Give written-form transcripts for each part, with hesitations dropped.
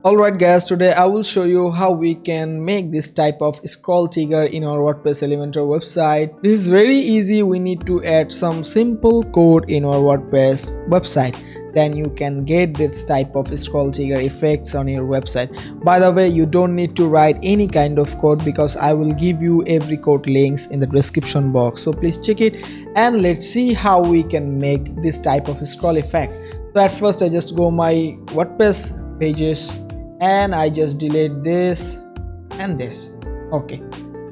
Alright guys, today I will show you how we can make this type of scroll trigger in our WordPress Elementor website. This is very easy. We need to add some simple code in our WordPress website. Then you can get this type of scroll trigger effects on your website. By the way, you don't need to write any kind of code because I will give you every code links in the description box. So please check it and let's see how we can make this type of scroll effect. So at first I just go my WordPress pages and I just delete this and this. Okay,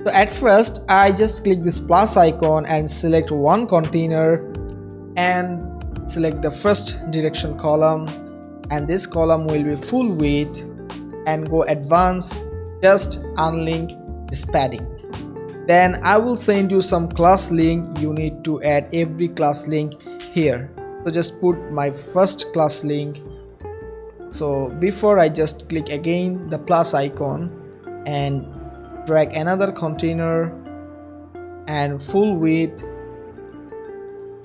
so at first I just click this plus icon and select one container and select the first direction column, and this column will be full width, and go advanced, just unlink this padding. Then I will send you some class link. You need to add every class link here. So just put my first class link. So before I just click again the plus icon and drag another container and full width,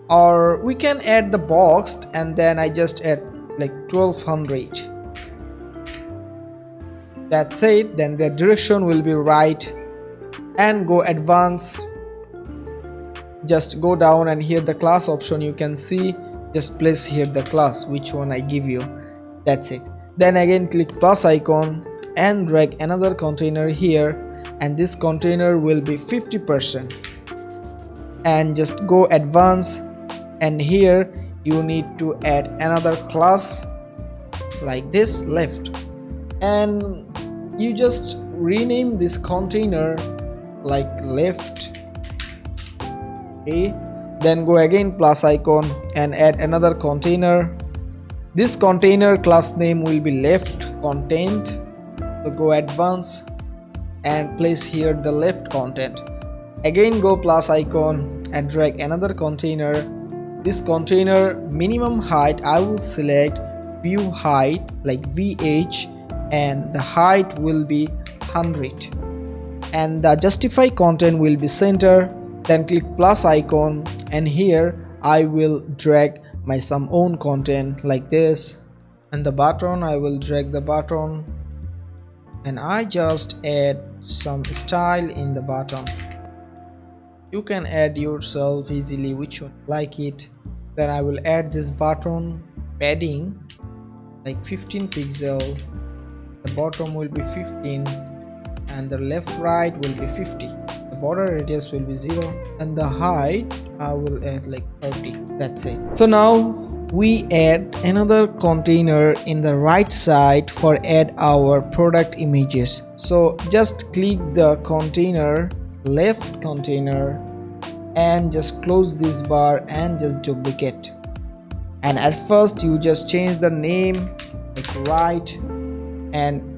or we can add the boxed, and then I just add like 1200. That's it. Then the direction will be right, and go advanced, just go down, and here the class option you can see, just place here the class which one I give you. That's it. Then again click plus icon and drag another container here, and this container will be 50%, and just go advanced, and here you need to add another class like this left, and you just rename this container like left. Okay, then go again plus icon and add another container. This container class name will be left content. So go advanced and place here the left content. Again go plus icon and drag another container. This container minimum height I will select view height like VH, and the height will be 100, and the justify content will be center. Then click plus icon, and here I will drag my some own content like this, and the button I will drag the button, and I just add some style in the button. You can add yourself easily which one like it. Then I will add this button padding like 15 pixel. The bottom will be 15 and the left right will be 50. The border radius will be 0, and the height I will add like 30. That's it. So now we add another container in the right side for add our product images. So just click the container, left container, and just close this bar and just duplicate. And at first you just change the name like right, and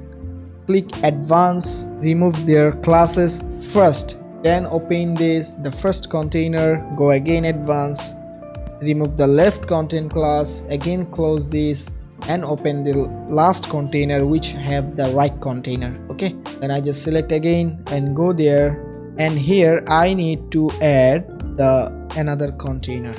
click advanced, remove their classes first, then open this the first container, go again advanced, remove the left content class, again close this and open the last container which have the right container. Okay, then I just select again and go there, and here I need to add the another container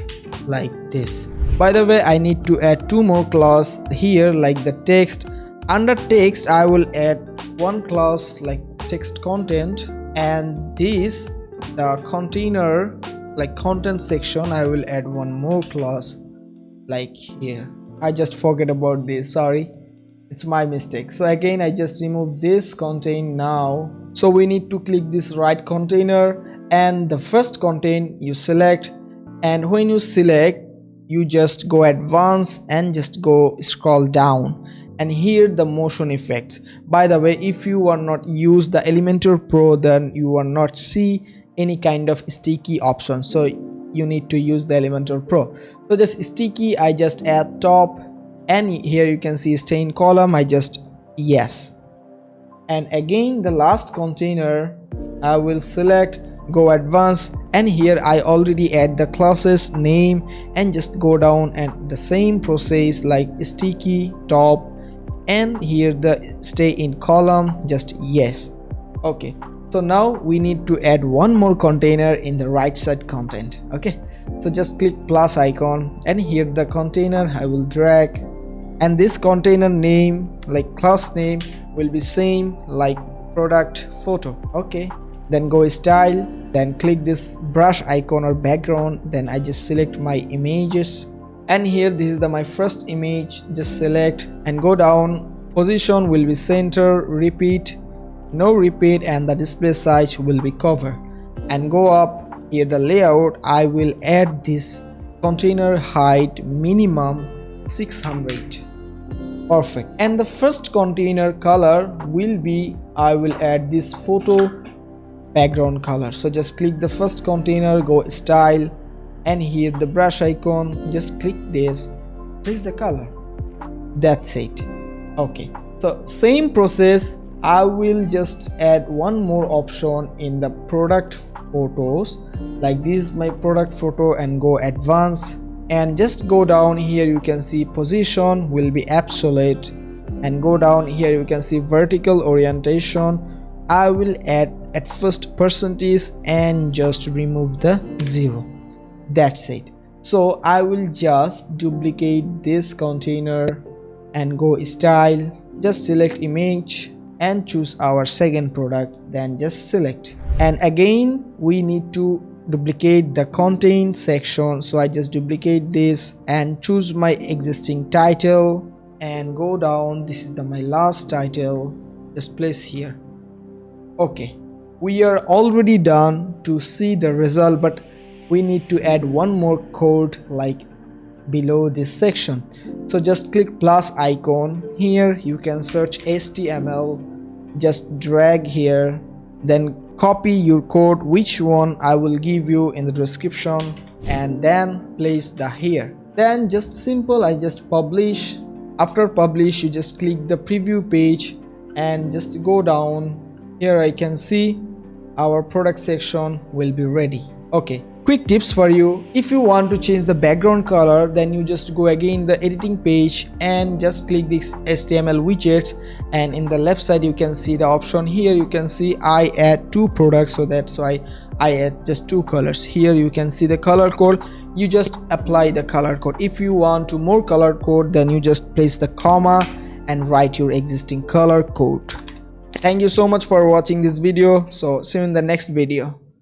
like this. By the way, I need to add two more class here like the text. Under text I will add one class like text content, and this the container like content section I will add one more class like here. I just forget about this, sorry, it's my mistake. So again I just remove this content now. So we need to click this right container, and the first content you select, and when you select you just go advanced and just go scroll down, and here the motion effects. By the way, if you are not use the Elementor Pro, then you will not see any kind of sticky option, so you need to use the Elementor Pro. So just sticky I just add top, and here you can see stain column I just yes, and again the last container I will select, go advanced, and here I already add the classes name, and just go down and the same process like sticky top, and here the stay in column just yes. Okay, so now we need to add one more container in the right side content. Okay, so just click plus icon, and here the container I will drag and this container name, like class name, will be same like product photo. Okay, then go style, then click this brush icon or background, then I just select my images, and here this is my first image. Just select and go down. Position will be center, repeat, no repeat, and the display size will be cover. And go up here, the layout, I will add this container height minimum 600. Perfect. And the first container color will be, I will add this photo background color. So just click the first container, go style, and here the brush icon, just click this, place the color. That's it. Okay, so same process, I will just add one more option in the product photos. Like this is my product photo, and go advanced, and just go down here, you can see position will be absolute, and go down here, you can see vertical orientation. I will add at first percentage and just remove the 0. That's it. So I will just duplicate this container and go style, just select image and choose our second product, then just select. And again we need to duplicate the content section, so I just duplicate this and choose my existing title and go down. This is my last title, just place here. Okay, we are already done to see the result, but we need to add one more code like below this section. So just click plus icon, here you can search HTML, just drag here, then copy your code, which one I will give you in the description, and then place the here. Then just simple, I just publish. After publish, you just click the preview page and just go down. Here I can see our product section will be ready. Okay, quick tips for you. If you want to change the background color, then you just go again the editing page and just click this HTML widgets, and in the left side you can see the option. Here you can see I add 2 products, so that's why I add just 2 colors. Here you can see the color code, you just apply the color code. If you want to more color code, then you just place the comma and write your existing color code. Thank you so much for watching this video. So see you in the next video.